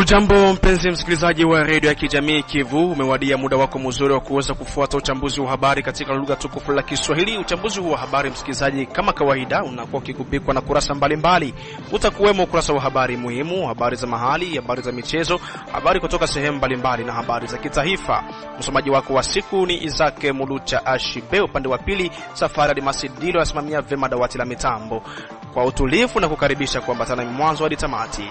Ujambo mpenzi msikilizaji wa redio ya kijamii Kivu, umewadia muda wako mzuri wa kuweza kufuata uchambuzi wa habari katika lugha tukufu la Kiswahili. Uchambuzi huu wa habari msikilizaji, kama kawaida unakuwa kikupikwa na kurasa mbalimbali. Utakuwemo ukurasa wa habari muhimu, habari za mahali, habari za michezo, habari kutoka sehemu mbalimbali na habari za kitaifa. Msomaji wako wa siku ni Isaac Mulucha Ashibe. Upande wa pili Safari Alimasidilo asimamia vema dawati la mitambo. Kwa utulivu na kukaribisha kuambatana mwanzo hadi tamati.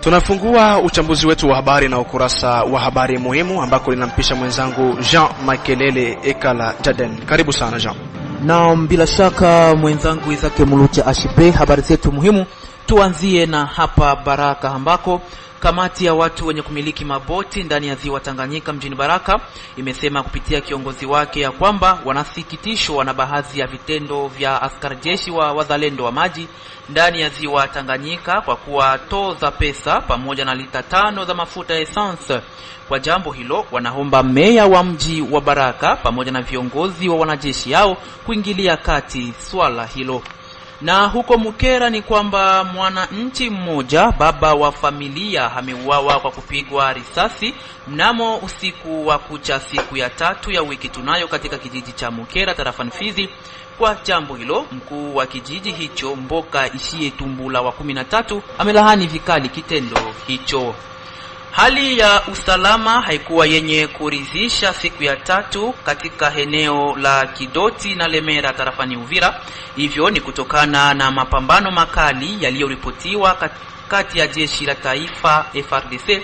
Tunafungua uchambuzi wetu wa habari na ukurasa wa habari muhimu ambako linampisha mwenzangu Jean Makelele Ekala Jaden. Karibu sana Jean. Naam, bila shaka mwenzangu Isaac Mulucha Ashipe. Habari zetu muhimu tuanzie na hapa Baraka ambako kamati ya watu wenye kumiliki maboti ndani ya ziwa Tanganyika mjini Baraka imesema kupitia kiongozi wake ya kwamba wanasikitishwa na baadhi ya vitendo vya askari jeshi wa wazalendo wa maji ndani ya ziwa Tanganyika kwa kuwatoza pesa pamoja na lita 5 za mafuta ya essence. Kwa jambo hilo wanaomba meya wa mji wa Baraka pamoja na viongozi wa wanajeshi yao kuingilia kati swala hilo. Na huko Mukera ni kwamba mwananchi mmoja, baba wa familia, ameuawa kwa kupigwa risasi mnamo usiku wa kucha siku ya 3 ya wiki tunayo katika kijiji cha Mukera tarafani Fizi. Kwa jambo hilo mkuu wa kijiji hicho Mboka Ishie Tumbula wa 13 amelahani vikali kitendo hicho. Hali ya usalama haikuwa yenye kuridhisha siku ya 3 katika eneo la Kidoti na Lemera tarafani Uvira. Hivyo ni kutokana na mapambano makali yaliyoripotiwa kati ya jeshi la taifa FARDC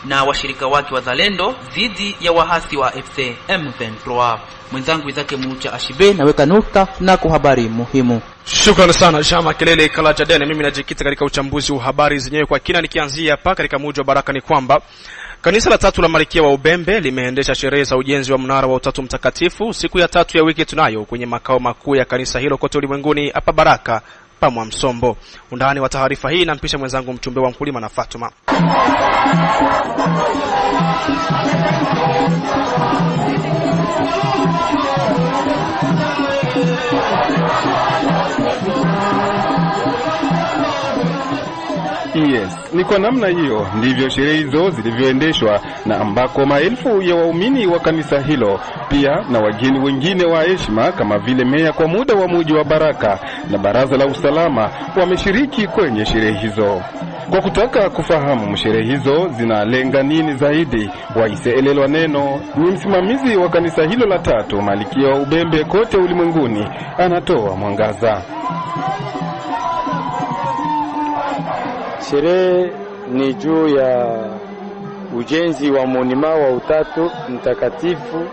na washirika wake wazalendo dhidi ya wahasi wa FC M23. Mwenzangu Isaac Mulucha Ashibe naweka nukta na kwa habari muhimu. Shukrani sana Shama Kelele Kala Jadene. Mimi najikita katika uchambuzi wa habari zenyewe kwa kina, nikianzia hapa katika mji wa Baraka. Ni kwamba kanisa la 3 la Malkia wa Ubembe limeendesha sherehe za ujenzi wa mnara wa Utatu Mtakatifu siku ya 3 ya wiki tunayo kwenye makao makuu ya kanisa hilo kote ulimwenguni hapa Baraka pamwa Msombo. Undani wa taarifa hii nampisha mwenzangu mchumbe wa mkulima na Fatuma. Yes, ni kwa namna hiyo ndivyo sherehe hizo zilivyoendeshwa, na ambako maelfu ya waumini wa kanisa hilo pia na wageni wengine wa heshima kama vile meya kwa muda wa mji wa Baraka na baraza la usalama wameshiriki kwenye sherehe hizo. Kwa kutaka kufahamu sherehe hizo zinalenga nini zaidi, Waiseelelwa Neno ni msimamizi wa kanisa hilo la 3 Malkia wa Ubembe kote ulimwenguni, anatoa mwangaza. Sherehe ni juu ya ujenzi wa monima wa Utatu Mtakatifu,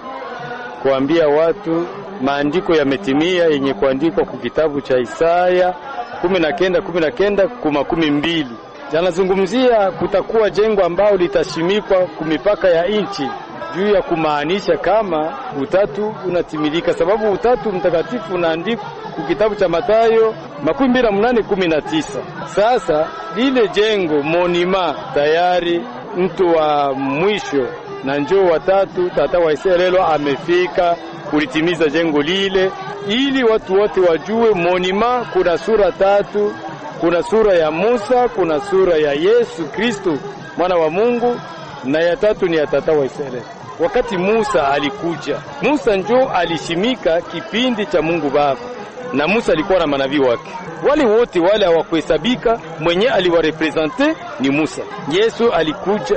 kuambia watu maandiko yametimia yenye kuandikwa kwa kitabu cha Isaya 19:12. Yanazungumzia kutakuwa jengo ambao litashimikwa kumipaka ya nchi, juu ya kumaanisha kama Utatu unatimilika, sababu Utatu Mtakatifu unaandikwa kwa kitabu cha Mathayo 28:19. Sasa lile jengo monima tayari mtu wa mwisho na njoo watatu tata Waiselelwa amefika kulitimiza jengo lile, ili watu wote wajue monima kuna sura 3, kuna sura ya Musa, kuna sura ya Yesu Kristo mwana wa Mungu, na ya 3 ni ya tata Waiselelwa. Wakati Musa alikuja, Musa njoo alishimika kipindi cha Mungu Baba, na Musa alikuwa na manabii wake. Wale wote wale hawakuhesabika, mwenye aliwarepresente ni Musa. Yesu alikuja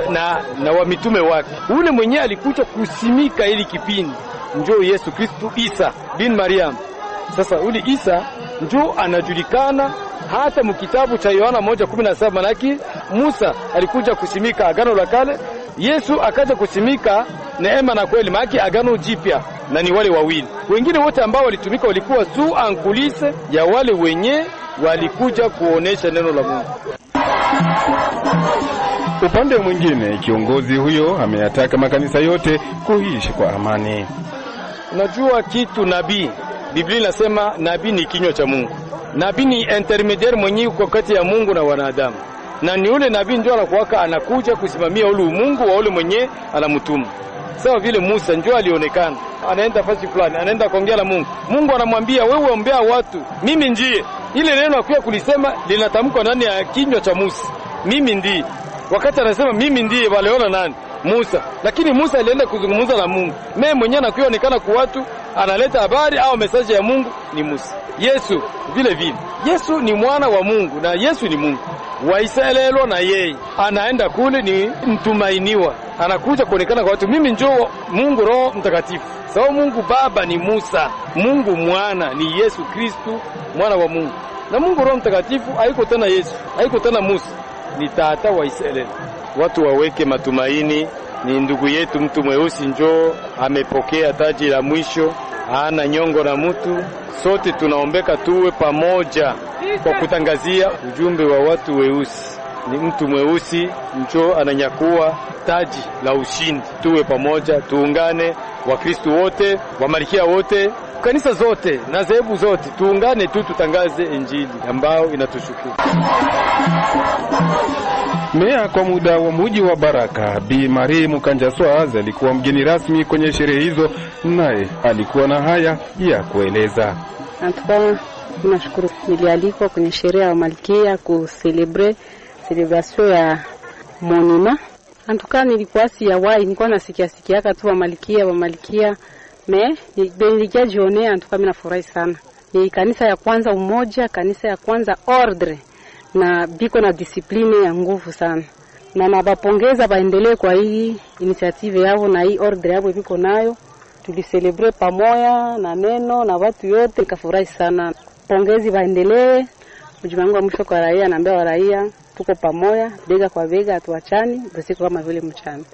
na wa mitume wake. Ule mwenye alikuja kusimika ili kipindi njoo Yesu Kristo Isa bin Mariam. Sasa ule Isa njoo anajulikana hata mkitabu cha Yohana 1:17, manaki Musa alikuja kusimika agano la kale, Yesu akaja kusimika neema na kweli, maki agano jipya, na ni wale wawili. Wengine wote ambao walitumika walikuwa tu ankulise ya wale wenye walikuja kuonesha neno la Mungu. Upande mwingine kiongozi huyo ameyataka makanisa yote kuishi kwa amani. Unajua kitu nabii, Biblia inasema nabii ni kinywa cha Mungu. Nabii ni intermediary mwenye uko kati ya Mungu na wanadamu. na ni ule nabii ndio anakuwaka anakuja kusimamia ule umungu wa ule mwenye anamtuma. Sawa vile Musa ndio alionekana anaenda fasi fulani, anaenda kuongea na Mungu. Mungu anamwambia wewe ombea watu, mimi ndiye. Ile neno akuya kulisema linatamkwa ndani ya kinywa cha Musa, mimi ndiye. Wakati anasema mimi ndiye, waliona nani? Musa. Lakini Musa alienda kuzungumza na Mungu. Mimi mwenyewe anakuonekana kwa watu, analeta habari au message ya Mungu ni Musa. Yesu vile vile. Yesu ni mwana wa Mungu na Yesu ni Mungu. Waisraeli na yeye anaenda kule ni mtumainiwa. Anakuja kuonekana kwa watu, mimi njoo Mungu Roho Mtakatifu. Sawa, Mungu Baba ni Musa, Mungu Mwana ni Yesu Kristo, mwana wa Mungu. Na Mungu Roho Mtakatifu haiko tena Yesu, haiko tena Musa, ni tata wa Israeli. Watu waweke matumaini, ni ndugu yetu mtu mweusi njoo amepokea taji la mwisho, hana nyongo na mtu. Sote tunaombeka tuwe pamoja kwa kutangazia ujumbe wa watu weusi. Ni mtu mweusi njoo ananyakua taji la ushindi. Tuwe pamoja, tuungane, Wakristo wote, Wamalikia wote, kanisa zote na dhehebu zote, tuungane tu tutangaze Injili ambayo inatushukuru. Meya kwa muda wa mji wa Baraka Bi Marie Mukanjaswazi alikuwa mgeni rasmi kwenye sherehe hizo, naye alikuwa na haya ya kueleza. Antuka tunashukuru nilialikwa kwenye sherehe ya Malkia celebration ya Monima. Antuka nilikuwa nilikuwa nasikia tu wa Malkia nilikia jione. Antuka mimi nafurahi sana. Ni kanisa ya kwanza umoja, kanisa ya kwanza ordre na biko na discipline ya nguvu sana. Na nabapongeza baendelee kwa hii initiative yao na hii ordre yao biko nayo. Tulicelebrate pamoja na neno na watu yote, nikafurahi sana. Pongezi baendelee. Mjumbe wa mwisho kwa raia, naambia wa raia tuko pamoja, bega kwa bega, hatuachani, basiku kama vile mchana.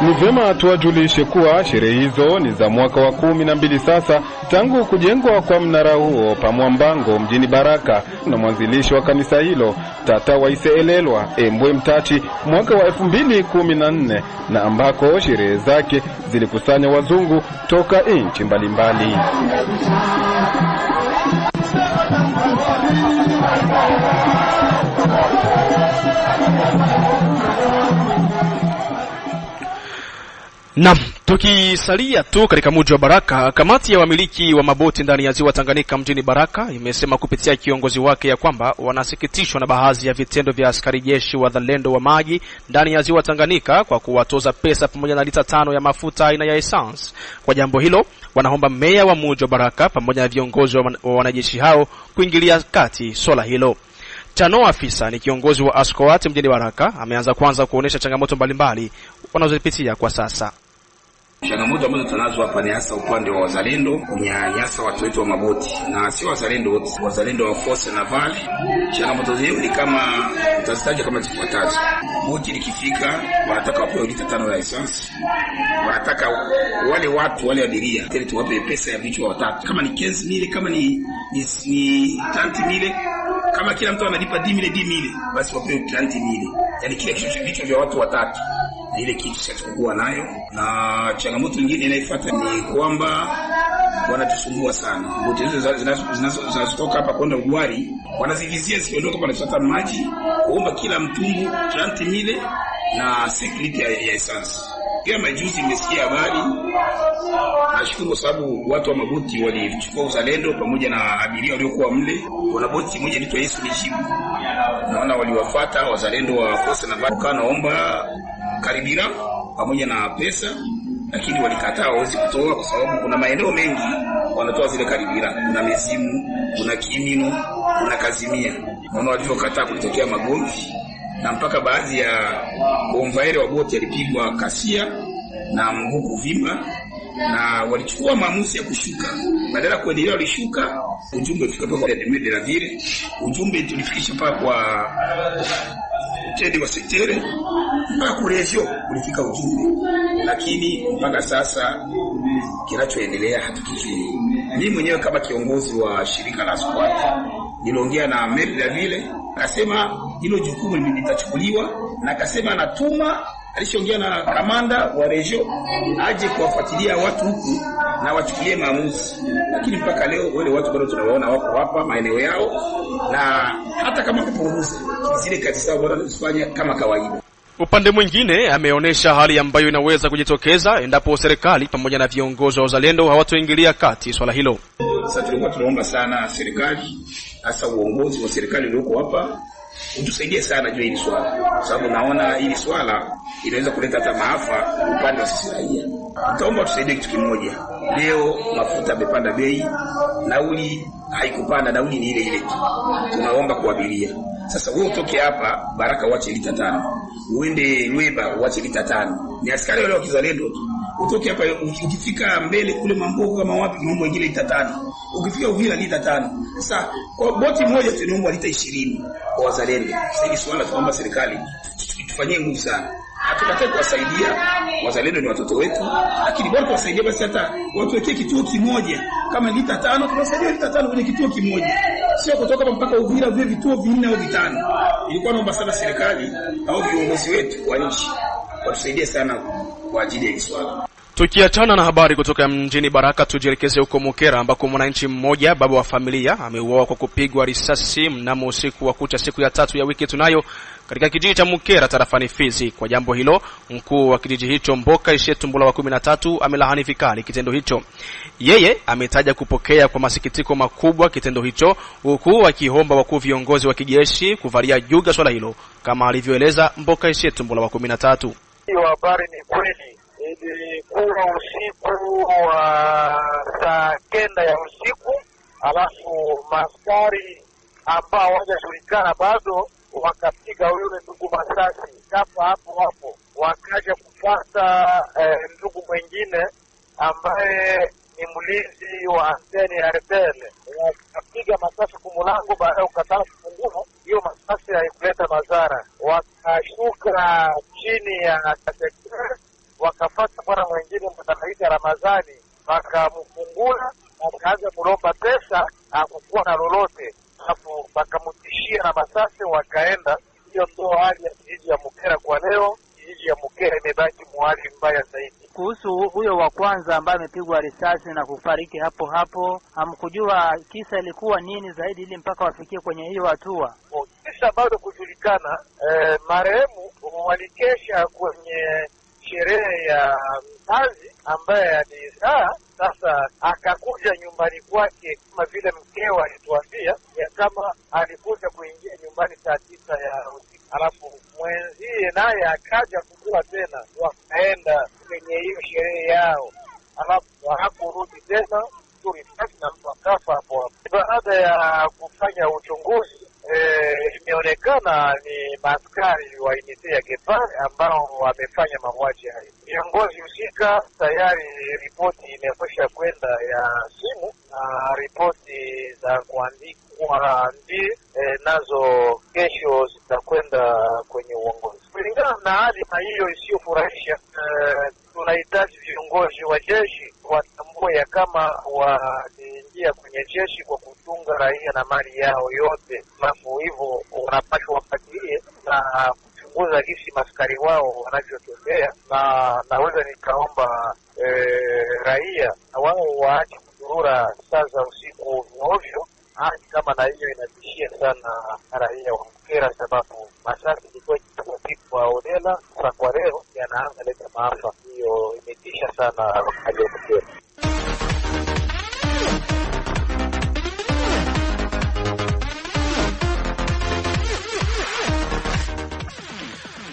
Ni vyema tuwajulishe kuwa sherehe hizo ni za mwaka wa 12 sasa tangu kujengwa kwa mnara huo Pamwambango mjini Baraka na mwanzilishi wa kanisa hilo Tata Waiselelwa Embwe Mtachi mwaka wa 2014, na ambako sherehe zake zilikusanya wazungu toka nchi mbalimbali. Naam, tukisalia tu katika mji wa Baraka, kamati ya wamiliki wa maboti ndani ya ziwa Tanganyika mjini Baraka imesema kupitia kiongozi wake ya kwamba wanasikitishwa na baadhi ya vitendo vya askari jeshi wazalendo wa maji ndani ya ziwa Tanganyika kwa kuwatoza pesa pamoja na lita 5 ya mafuta aina ya essence. Kwa jambo hilo, wanaomba meya wa mji wa Baraka pamoja na viongozi wa wanajeshi hao kuingilia kati swala hilo. Chano Afisa ni kiongozi wa ASCOAT mjini Baraka, ameanza kwanza kuonesha changamoto mbalimbali wanazopitia kwa sasa. Changamoto ambazo tunazo hapa ni hasa upande wa wazalendo, kunyanyasa watu wetu wa maboti, na sio wazalendo wote, wazalendo wa force naval. Changamoto zao ni kama utazitaja kama zifuatazo. Boti likifika wanataka wapewe lita 5 ya essence. Wanataka wale watu wale abiria tena tuwape pesa ya vichwa watatu. Kama ni 15,000, kama ni 30,000, kama kila mtu analipa 10,000, basi wapewe 30,000. Yaani kile vichwa vya watu watatu. Ile kitu sitakuwa nayo. Na changamoto nyingine inayofuata ni kwamba wanatusumbua sana. Boti hizo zinazotoka hapa kwenda Ugwari wanazivizia ziondoka kwa kufuata maji, kuomba kila mtumbu 30,000 na 6 lita ya essence. Pia majuzi nimesikia habari, nashukuru kwa sababu watu wa maboti walichukua uzalendo pamoja na abiria waliokuwa mle. Kuna boti moja inaitwa Yesu Nishibu, naona waliwafuata wazalendo wa force na baka naomba karibira pamoja na pesa, lakini walikataa, hawezi kutoa kwa sababu kuna maeneo mengi wanatoa zile karibira. Kuna Mesimu, kuna Kimino, kuna Kazimia. Naona walivyokataa kulitokea magomvi, na mpaka baadhi ya konvaire wa boti alipigwa kasia na mguu kuvimba, na walichukua maamuzi ya kushuka. Badala kuendelea walishuka. Ujumbe ulifika kwa de la ville, ujumbe tulifikisha paka kwa tedi wa sektere mpaka kurejeo ulifika ujumbe, lakini mpaka sasa kinachoendelea hatukijui. Mimi mwenyewe kama kiongozi wa shirika la SWAT niliongea na maire de la ville, akasema hilo jukumu litachukuliwa, na akasema anatuma alishaongea na kamanda wa region aje kuwafuatilia watu huku na wachukulie maamuzi, lakini mpaka leo wale watu bado tunawaona wako hapa maeneo yao, na hata kama kupunguza zile kazi zao bado wanafanya kama kawaida. Upande mwingine ameonyesha hali ambayo inaweza kujitokeza endapo serikali pamoja na viongozi wa uzalendo hawatoingilia kati swala hilo. Sasa tulikuwa tunaomba sana serikali, hasa uongozi wa serikali ulioko hapa, utusaidie sana juu hili swala, kwa sababu naona hili swala inaweza kuleta hata maafa upande wa sisi raia. Nitaomba tusaidie kitu kimoja. Leo mafuta yamepanda bei, nauli haikupanda, nauli ni ile ile tu. Tunaomba kwa abiria. Sasa wewe utoke hapa Baraka uache lita 5. Uende Lweba uache lita 5. Ni askari wale wa kizalendo tu. Utoke hapa ukifika mbele kule Mambogo kama wapi mambo ingine lita 5. Ukifika Uvira lita 5. Sasa kwa boti moja tunaomba lita 20 kwa wazalendo. Sasa hili swala tunaomba serikali tufanyie nguvu sana. Hatukatai kuwasaidia, wazalendo ni watoto wetu, lakini bora tuwasaidie basi hata watu wekee kituo kimoja. Kama lita 5 tunasaidia lita 5 kwenye kituo kimoja. Sio kutoka mpaka Uvira vile vituo 4 au 5. Ilikuwa naomba sana serikali au viongozi wetu wa nchi watusaidie sana kwa ajili ya hili swala. Tukiachana na habari kutoka mjini Baraka, tujielekeze huko Mukera ambako mwananchi mmoja, baba wa familia, ameuawa kwa kupigwa risasi mnamo usiku wa kucha siku ya 3 ya wiki tunayo katika kijiji cha Mukera tarafani Fizi. Kwa jambo hilo, mkuu wa kijiji hicho Mboka Ishetumbula wa 13 amelahani vikali kitendo hicho. Yeye ametaja kupokea kwa masikitiko makubwa kitendo hicho, huku akiomba wakuu viongozi wa kijeshi kuvalia juga swala hilo, kama alivyoeleza Mboka Ishetumbula wa 13. Hiyo habari ni kweli. Ilikuwa usiku wa saa 9 ya usiku, alafu maskari ambao hawajajulikana bado wakapiga yule ndugu masasi kafa hapo, wakaja kupata ndugu mwingine ambaye ni mlinzi wa anteni ya rebele, wakapiga masasi kumulango, baadaye ukataka kufungua. Hiyo masasi haikuleta madhara, wakashuka chini ya sekta, wakafata bwana mwingine mtanaita Ramadhani, wakamfungula, wakaanza kulomba pesa, hakukuwa na lolote, hapo wakamtishia na masasi, wakaenda. Hiyo ndio hali ya kijiji ya Mukera kwa leo. Kijiji ya Mukera imebaki mwali mbaya zaidi. Kuhusu huyo wa kwanza ambaye amepigwa risasi na kufariki hapo, hamkujua kisa ilikuwa nini zaidi ili mpaka wafikie kwenye hiyo hatua? Kisa bado kujulikana. Marehemu walikesha kwenye sherehe ya mzazi ambaye alizaa. Sasa akakuja nyumbani kwake kama vile mkewa alituambia ya kama alikuja kuingia nyumbani saa 9 ya usiku, alafu mwenzie naye akaja kujua tena, wakaenda kwenye hiyo sherehe yao, alafu hakurudi tena na mtu akafa hapo. Baada ya kufanya uchunguzi, imeonekana ni maaskari wa unité ya Gepard ambao wamefanya mauaji hayo. Viongozi husika tayari ripoti imekwisha kwenda ya simu, na ripoti za kuandikwa nazo kesho zitakwenda kwenye uongozi. Kulingana na hali hiyo isiyofurahisha, tunahitaji viongozi wa jeshi watambue ya kama waliingia kwenye jeshi kwa kuchunga raia na mali yao yote, alafu hivyo wanapaswa wafuatilie na kuchunguza jinsi maskari wao wanavyotembea. Na naweza nikaomba raia na wao waache kudurura saa za usiku ovyo, hadi kama na hiyo inatishia sana raia wa Mukera, sababu masasi ilikuwa kwa odela kwa leo yanaanza leta maafa. Hiyo imetisha sana hali ya Mukera.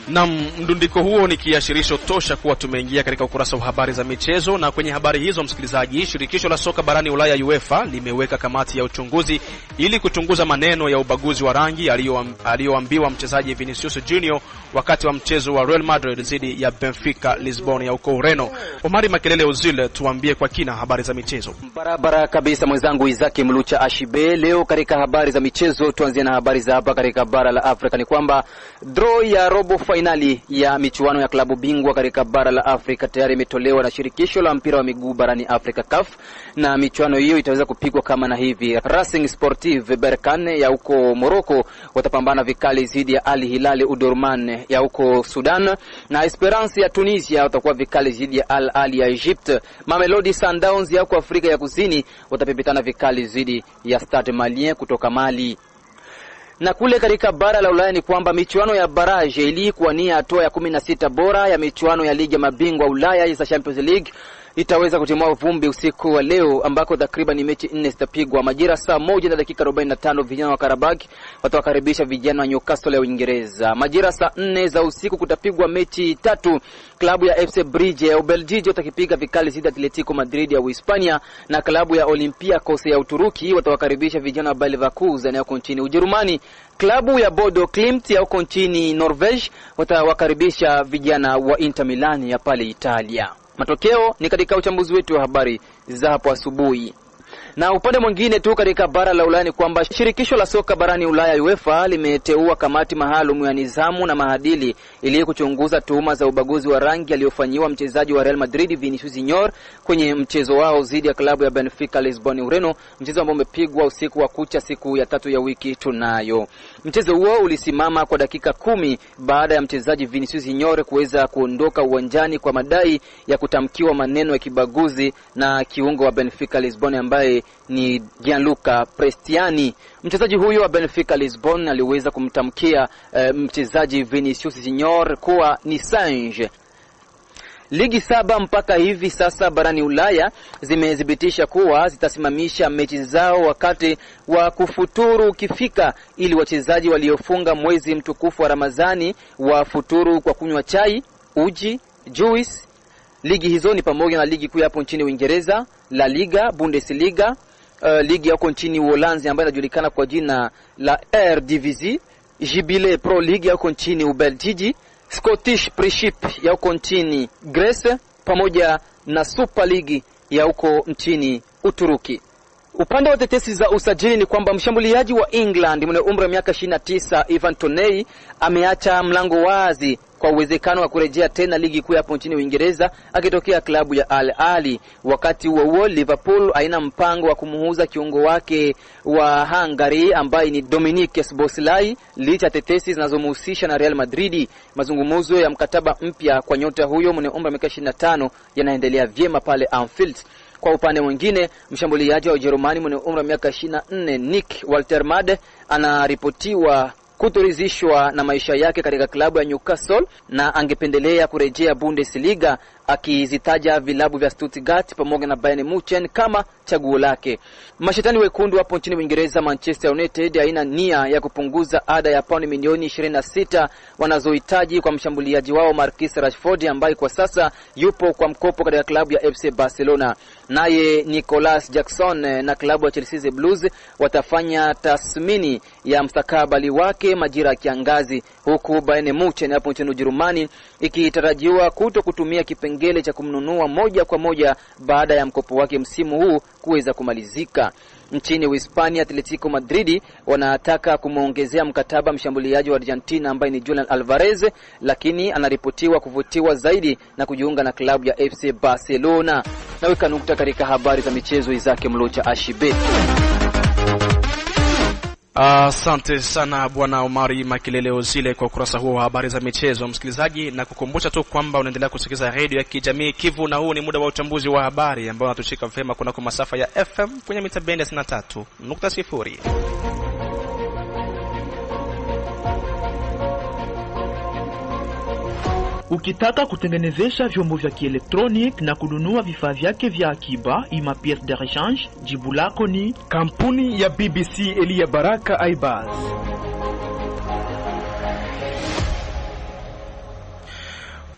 Na mdundiko huo ni kiashirisho tosha kuwa tumeingia katika ukurasa wa habari za michezo. Na kwenye habari hizo, msikilizaji, shirikisho la soka barani Ulaya UEFA limeweka kamati ya uchunguzi ili kuchunguza maneno ya ubaguzi wa rangi aliyoambiwa mchezaji Vinicius Junior wakati wa mchezo wa Real Madrid dhidi ya Benfica Lisbon ya huko Ureno. Omari Makelele Ozil, tuambie kwa kina habari za michezo. Barabara kabisa mwenzangu Izaki Mlucha Ashibe. Leo katika habari za michezo tuanzie na habari za hapa katika bara la Afrika. Ni kwamba draw ya robo fainali ya michuano ya klabu bingwa katika bara la Afrika tayari imetolewa na shirikisho la mpira wa miguu barani Afrika CAF, na michuano hiyo itaweza kupigwa kama na hivi. Racing Sportive Berkane ya huko Morocco watapambana vikali dhidi ya Al Hilal Omdurman ya huko Sudan, na Esperance ya Tunisia watakuwa vikali dhidi ya Al Ahly ya Egypt. Mamelodi Sundowns ya huko Afrika ya Kusini watapepetana vikali dhidi ya Stade Malien kutoka Mali. Na kule katika bara la Ulaya ni kwamba michuano ya barrage ilikuwa ni hatua ya 16 bora ya michuano ya ligi ya mabingwa Ulaya ya Champions League itaweza kutimua vumbi usiku wa leo, ambako takriban mechi 4 zitapigwa. Majira saa 1:45 vijana wa Karabag watawakaribisha vijana wa Newcastle ya Uingereza. Majira saa 4 za usiku kutapigwa mechi 3. Klabu ya FC Brugge ya Ubelgiji watakipiga vikali dhidi ya Atletico Madrid ya Uhispania, na klabu ya Olympiacos ya Uturuki watawakaribisha vijana wa Bayer Leverkusen ya huko nchini Ujerumani. Klabu ya Bodo Glimt ya huko nchini Norway watawakaribisha vijana wa Inter Milan ya pale Italia. Matokeo ni katika uchambuzi wetu wa habari za hapo asubuhi. Na upande mwingine tu katika bara la Ulaya ni kwamba shirikisho la soka barani Ulaya UEFA limeteua kamati maalum ya nidhamu na maadili ili kuchunguza tuhuma za ubaguzi wa rangi aliyofanywa mchezaji wa Real Madrid Vinicius Junior kwenye mchezo wao dhidi ya klabu ya Benfica Lisbon Ureno, mchezo ambao umepigwa usiku wa kucha siku ya 3 ya wiki tunayo. Mchezo huo ulisimama kwa dakika 10 baada ya mchezaji Vinicius Junior kuweza kuondoka uwanjani kwa madai ya kutamkiwa maneno ya kibaguzi na kiungo wa Benfica Lisbon ambaye ni Gianluca Prestiani. Mchezaji huyo wa Benfica Lisbon aliweza kumtamkia mchezaji Vinicius Junior kuwa ni singe. Ligi 7 mpaka hivi sasa barani Ulaya zimethibitisha kuwa zitasimamisha mechi zao wakati wa kufuturu ukifika, ili wachezaji waliofunga mwezi mtukufu wa Ramadhani wafuturu kwa kunywa chai, uji, juice. Ligi hizo ni pamoja na ligi kuu hapo nchini Uingereza, La Liga, Bundesliga, ligi huko nchini Uholanzi ambayo inajulikana kwa jina la Eredivisie, Jubilee Pro League huko nchini Ubelgiji, Scottish Premiership ya huko nchini Greece, pamoja na Super League ya huko nchini Uturuki. Upande wa tetesi za usajili ni kwamba mshambuliaji wa England mwenye umri wa miaka 29 Ivan Toney ameacha mlango wazi kwa uwezekano wa kurejea tena ligi kuu hapo nchini Uingereza akitokea klabu ya Al Ahly. Wakati huo Liverpool haina mpango wa kumuuza kiungo wake wa Hungary ambaye ni Dominik Szoboszlai, licha tetesi zinazomhusisha na Real Madrid. Mazungumzo ya mkataba mpya kwa nyota huyo mwenye umri wa miaka 25 yanaendelea vyema pale Anfield. Kwa upande mwingine, mshambuliaji wa Ujerumani mwenye umri wa miaka 24 Nick Waltermade anaripotiwa kutoridhishwa na maisha yake katika klabu ya Newcastle na angependelea kurejea Bundesliga, akizitaja vilabu vya Stuttgart pamoja na Bayern Munich kama chaguo lake. Mashetani wekundu hapo nchini Uingereza, Manchester United haina nia ya kupunguza ada ya pauni milioni 26 wanazohitaji kwa mshambuliaji wao Marcus Rashford ambaye kwa sasa yupo kwa mkopo katika klabu ya FC Barcelona. Naye Nicolas Jackson na klabu ya Chelsea The Blues watafanya tathmini ya mstakabali wake majira ya kiangazi, huku Bayern Munich hapo nchini Ujerumani ikitarajiwa kutumia kipengele cha kumnunua moja kwa moja baada ya mkopo wake msimu huu kuweza kumalizika. Nchini Uhispania, Atletico Madrid wanataka kumuongezea mkataba mshambuliaji wa Argentina ambaye ni Julian Alvarez, lakini anaripotiwa kuvutiwa zaidi na kujiunga na klabu ya FC Barcelona. Naweka nukta katika habari za michezo Isaac Mlocha Ashibe. Asante sana bwana Omari Makilele Ozile kwa ukurasa huo wa habari za michezo. Msikilizaji, na kukumbusha tu kwamba unaendelea kusikiliza Radio ya Kijamii Kivu, na huu ni muda wa uchambuzi wa habari ambao unatushika vyema kunako masafa ya FM kwenye mita bendi 93.0. Ukitaka kutengenezesha vyombo vya kielektronik na kununua vifaa vyake vya akiba ima pièce de rechange, jibu lako ni kampuni ya BBC Elia Baraka Aibaz.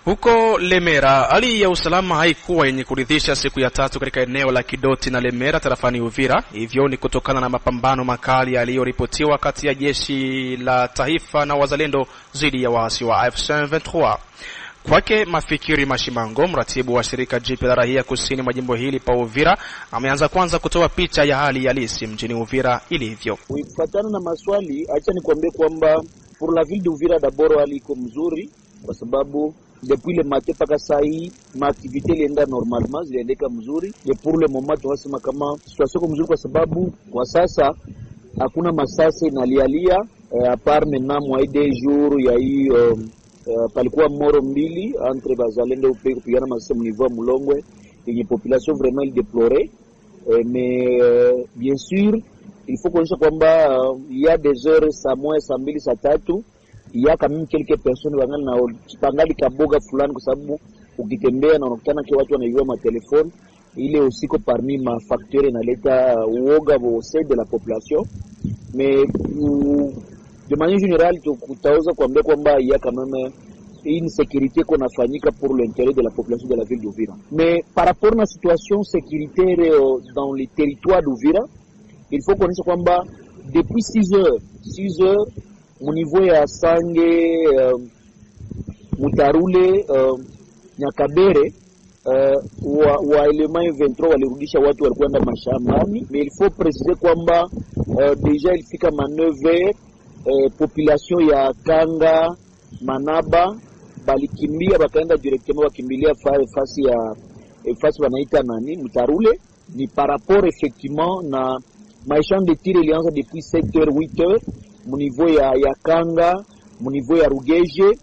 Huko Lemera, hali ya usalama haikuwa yenye kuridhisha siku ya 3 katika eneo la Kidoti na Lemera tarafani Uvira. Hivyo ni kutokana na mapambano makali yaliyoripotiwa kati ya jeshi la taifa na wazalendo dhidi ya waasi wa AFC/M23. Kwake Mafikiri Mashimango, mratibu wa shirika jipi la raia kusini mwa jimbo hili pa Uvira, ameanza kwanza kutoa picha ya hali halisi mjini Uvira ilivyo. Kufuatana na maswali, acha nikwambie kwamba pour la ville de Uvira d'abord hali iko mzuri. kwa sababu depuis le matin paka saa hii maaktivite ilienda normalement, ziliendeka mzuri. Et pour le moment tunasema kama situation mzuri, kwa sababu kwa sasa hakuna masasi inalialia a part maintenant moins des jours ya hii palikuwa moro mbili entre bazalendo upe kupigana masasi mniveau Mulongwe yenye population vraiment il déplorait, mais bien sûr il faut connaître kwamba il y a des heures saa moja saa mbili saa tatu il y a quand même quelques personnes wangali na kipangali kaboga fulani, kwa sababu ukitembea na unakutana kwa watu wanaiua matelefoni ile usiko parmi ma facteurs inaleta uoga au sein de la population. Mais de manière générale tutaweza kuambia kwamba il y a quand même une sécurité qu'on a fanyika pour l'intérêt de la population de la ville d'Uvira. Mais par rapport à la situation sécuritaire dans les territoires d'Uvira, il faut connaître kwamba depuis 6 heures au niveau ya Sange, Mutarule, Nyakabere, wa element 23 walirudisha watu walikwenda mashambani. Mais il faut préciser kwamba déjà ilifika maneuve population ya Kanga, Manaba balikimbia bakaenda directement wakimbilia fasi wanaita nani Mutarule. Ni par rapport effectivement na maishan de tir ilianza depuis 7h 8h mu niveau ya Kanga, mu niveau ya Rugeje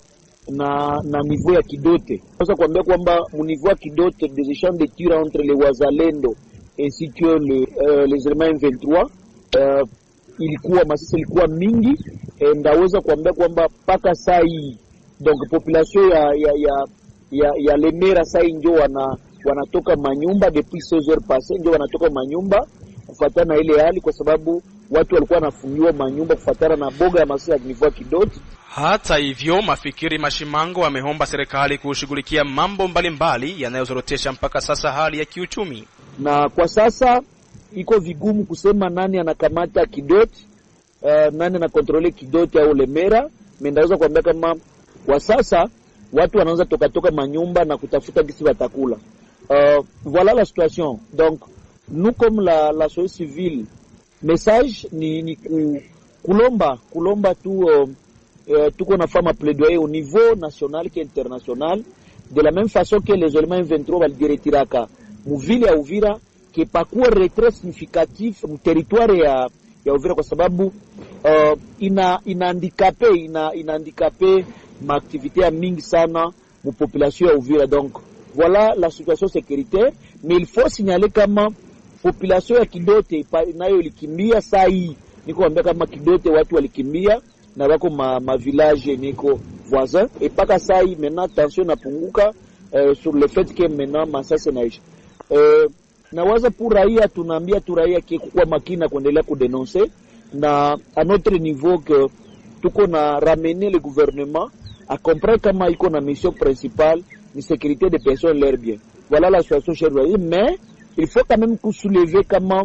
na niveau ya Kidote. Sasa kuambia kwamba mu niveau ya Kidote des échanges de tir entre les Wazalendo ainsi que les éléments 23 ilikuwa masisi ilikuwa mingi, ndaweza kuambia kwamba paka saa hii donc population ya Lemera saa hii ndio wanatoka manyumba depuis 16 heures passées, ndio wanatoka manyumba kufuatana na ile hali, kwa sababu watu walikuwa wanafungiwa manyumba kufuatana na boga ya masisi ya niveau Kidote. Hata hivyo, Mafikiri Mashimango ameomba serikali kushughulikia mambo mbalimbali yanayozorotesha mpaka sasa hali ya kiuchumi. Na kwa sasa iko vigumu kusema nani anakamata Kidote, nani anakontrole Kidote au Lemera. Mendaweza kuambia kama kwa sasa watu wanaanza toka manyumba na kutafuta kisi watakula. Voilà la situation. Donc nous comme la société civile, message ni kulomba tu tuko na fama plaidoyer au niveau national et international, de la même façon que les éléments 23 vali diretiraka mu ville ya Uvira qui pakuwa retrait significatif mu territoire ya Uvira, kwa sababu ina handicapé ma activité ya mingi sana mu population ya Uvira. Donc voilà la situation sécuritaire, mais il faut signaler kama population ya Kidote nayo ilikimbia saa hii. Niko ambia kama Kidote watu walikimbia na wako ma village niko voisin, et paka saa hii maintenant tension napunguka sur le fait que maintenant masasi naisha. Na waza pour raia tunaambia tu raia kwa makina kuendelea kudenoncer, na à notre niveau que tuko na ramener le gouvernement à comprendre kama iko na mission principale ni sécurité des personnes leur bien. Voilà la situation chez nous, mais il faut quand même soulever kama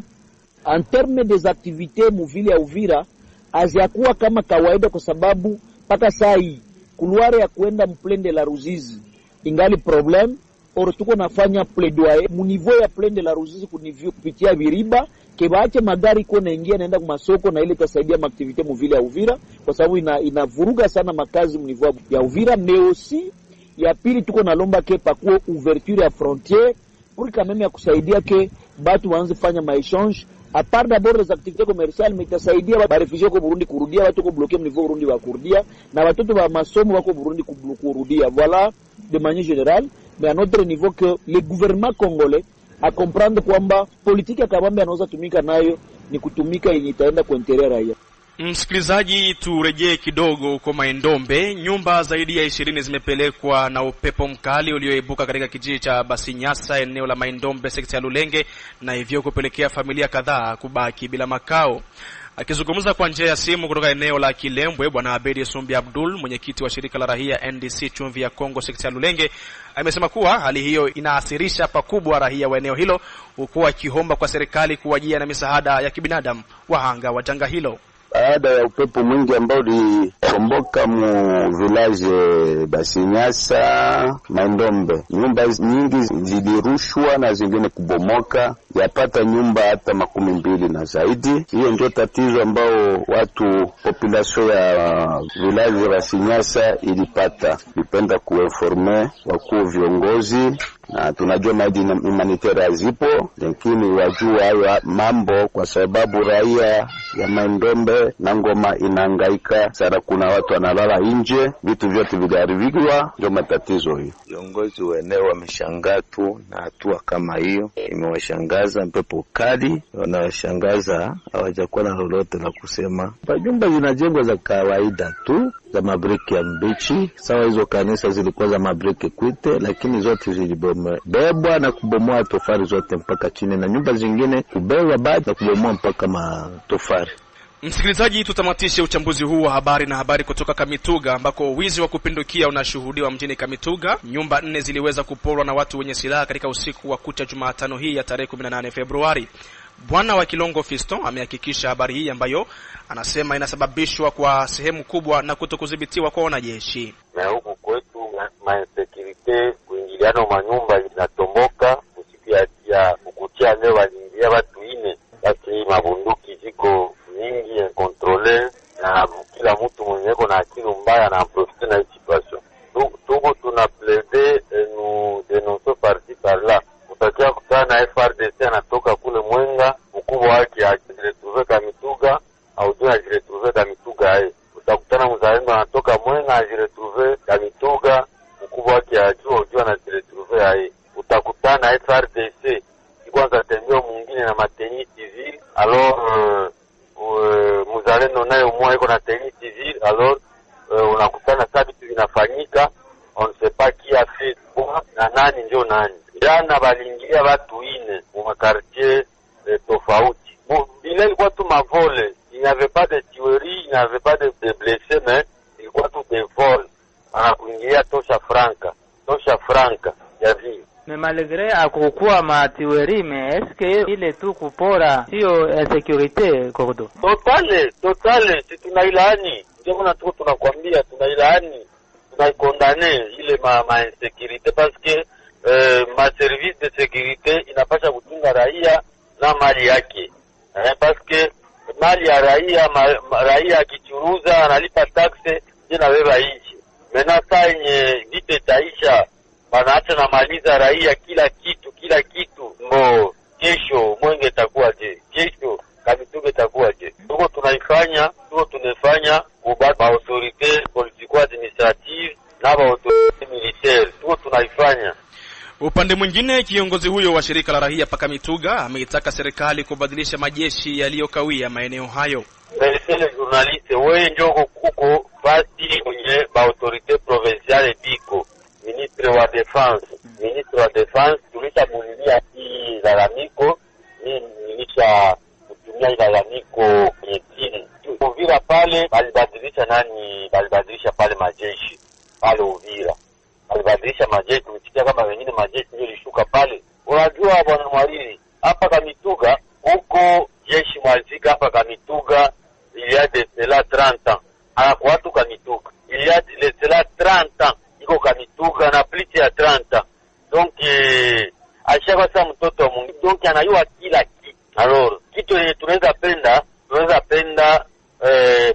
en termes des activités muvili ya Uvira aziakuwa kama kawaida, kwa sababu paka saa hii couloir ya kwenda mplende la Ruzizi ingali problem. Or tuko nafanya plaidoyer mu niveau ya plende la Ruzizi kupitia Viriba kebaache magari ko naingia naenda kwa masoko, na ile itasaidia activite muvili ya Uvira, kwa sababu inavuruga sana makazi mu niveau ya Uvira. Mais aussi ya pili tuko nalomba ke pakuwe ouverture ya frontière pour quand même ya kusaidia ke batu waanze fanya maéchange à part d'abord les activités commerciales, mais itasaidia ba refugiés ko Burundi kurudia, watu ko bloquer mu niveau Burundi wa kurudia, na watoto wa masomo wako Burundi kurudia. Voilà de manière générale, mais à notre niveau que le gouvernement congolais a comprendre kwamba politique ya kabambe anaweza tumika nayo ni kutumika yenye itaenda kwa interior raia. Msikilizaji, turejee kidogo huko Maindombe. Nyumba zaidi ya 20 zimepelekwa na upepo mkali ulioibuka katika kijiji cha Basinyasa, eneo la Maindombe, sekta ya Lulenge, na hivyo kupelekea familia kadhaa kubaki bila makao. Akizungumza kwa njia ya simu kutoka eneo la Kilembwe, Bwana Abedi Sumbi Abdul, mwenyekiti wa shirika la raia NDC Chumvi ya Kongo sekta ya Lulenge, amesema kuwa hali hiyo inaathirisha pakubwa raia wa eneo hilo, huku akiomba kwa serikali kuwajia na misaada ya kibinadamu wahanga wa janga hilo. baada ya upepo mwingi ambao ulikomboka mu village Basinyasa, Maindombe. Nyumba nyingi zilirushwa na zingine kubomoka, yapata nyumba hata 20 na zaidi. Hiyo ndio tatizo ambao watu population ya village Basinyasa ilipata. Nipenda kuinforme wakuu viongozi, na tunajua maji humanitaire zipo, lakini wajua hayo mambo kwa sababu raia ya Maindombe na Ngoma inahangaika sana. Kuna watu wanalala nje, vitu vyote viliharibiwa, ndio matatizo hiyo. Viongozi wa eneo wameshangaa tu na hatua kama hiyo, imewashangaza. Mpepo kali wanawashangaza, hawajakuwa na lolote la kusema. Nyumba zinajengwa za kawaida tu za mabriki ya mbichi, sawa. Hizo kanisa zilikuwa za mabriki kwite, lakini zote zilibebwa na kubomoa tofari zote mpaka chini, na nyumba zingine kubebwa baada na kubomoa mpaka matofari. Msikilizaji, tutamatishe uchambuzi huu wa habari na habari kutoka Kamituga, ambako wizi wa kupindukia unashuhudiwa mjini Kamituga. Nyumba 4 ziliweza kuporwa na watu wenye silaha katika usiku wa kucha Jumatano hii ya tarehe 18 Februari. Bwana wa Kilongo Fiston amehakikisha habari hii ambayo anasema inasababishwa kwa sehemu kubwa na kutokudhibitiwa kwa wanajeshi. Na huku kwetu insecurity, kuingiliana manyumba inatomboka. Usiku ya kukutia leo waliingia watu 4, basi mabunduki ziko nyingi incontrole, na kila mtu mwenye yuko na akili mbaya na profite na situation. Tuko tuna plaider nous dénoncer parti par là. Utakia kutana na FRDC anatoka kule Mwenga, mkubwa wake ajiretrouver Kamituga au jua ajiretrouver Kamituga. Utakutana mzalendo anatoka Mwenga ajiretrouver Kamituga, mkubwa wake ajua anajiretrouver. Utakutana na FRDC kwanza tembeo mwingine na mateni civil, alors mzalendo naye mmoja iko na teni civil, alors unakutana sasa vitu vinafanyika, on ne sait pas qui a fait quoi na nani ndio nani. Jana balingia watu 4 mu quartier tofauti. Bila ilikuwa tu mavole, il n'y avait pas de tuerie, il n'y avait pas de blessés, mais ilikuwa tu des vols. Anakuingia tosha franka ya vile. Mais malgré akukuwa matiweri, mais est-ce que ile tu kupora sio sécurité Kordo? Totale, si tunailaani. Ndio kuna tuko tunakwambia tunailaani, tunaikondane ile ma insécurité, parce que ma service de sécurité inapasha kutunga raia na mali yake. Parce que mali ya raia akichuruza analipa taxe tena beba nchi. Mena saa yenye vite taisha wanaacha na maliza raia kila kitu. Mbo kesho Mwenge itakuwa je? Kesho Kamituga itakuwa je? Tuko tunafanya kubaba autorité politico administrative na autorité militaire. Tuko tunaifanya. Upande mwingine, kiongozi huyo wa shirika la raia paka Mituga ameitaka serikali kubadilisha majeshi yaliyokawia maeneo hayo. Sele journaliste, wewe njoo kuko fasi kwenye autorité provinciale biko. Ministre wa defense tulishabulilia hii lalamiko, nilisha kutumia hii lalamiko kwenye timu. Uvira pale balibadilisha pale majeshi pale Uvira. Balibadilisha majeshi, tumechikia kama wengine majeshi ndio lishuka pale. Unajua bwana Mwalili, hapa Kamituga huko jeshi mwalifika hapa Kamituga il y a de cela 30 ans. Anakuwa watu Kamituga. Il y a de cela 30 ans. Iko Kamituga na plus ya 30. Donc ashaka sa mtoto wa Mungu. Donc anayua kila kitu. Alors kitu yenye tunaweza penda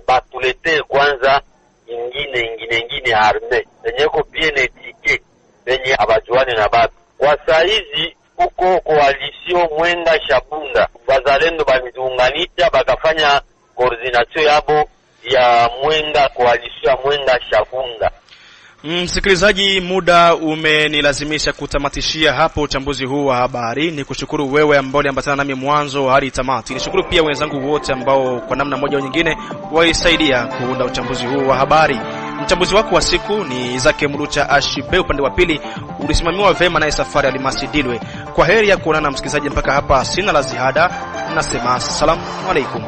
batulete kwanza ingine arme. Yenye iko bien étiquette. Yenye abajuane na batu. Kwa saizi huko coalition Mwenga Shabunda. Wazalendo bamiunganisha bakafanya coordination yabo ya Mwenga, coalition ya Mwenga Shabunda. Msikilizaji, muda umenilazimisha kutamatishia hapo uchambuzi huu wa habari. Ni kushukuru wewe ambao uliambatana nami mwanzo hadi tamati. Nishukuru pia wenzangu wote ambao kwa namna moja au nyingine walisaidia kuunda uchambuzi huu wa habari. Mchambuzi wako wa siku ni Izake Mulucha Ashibe, upande wa pili ulisimamiwa vema na Safari Alimasi Dilwe. Kwa heri ya kuonana msikilizaji, mpaka hapa sina la ziada. Nasema asalamu alaykum.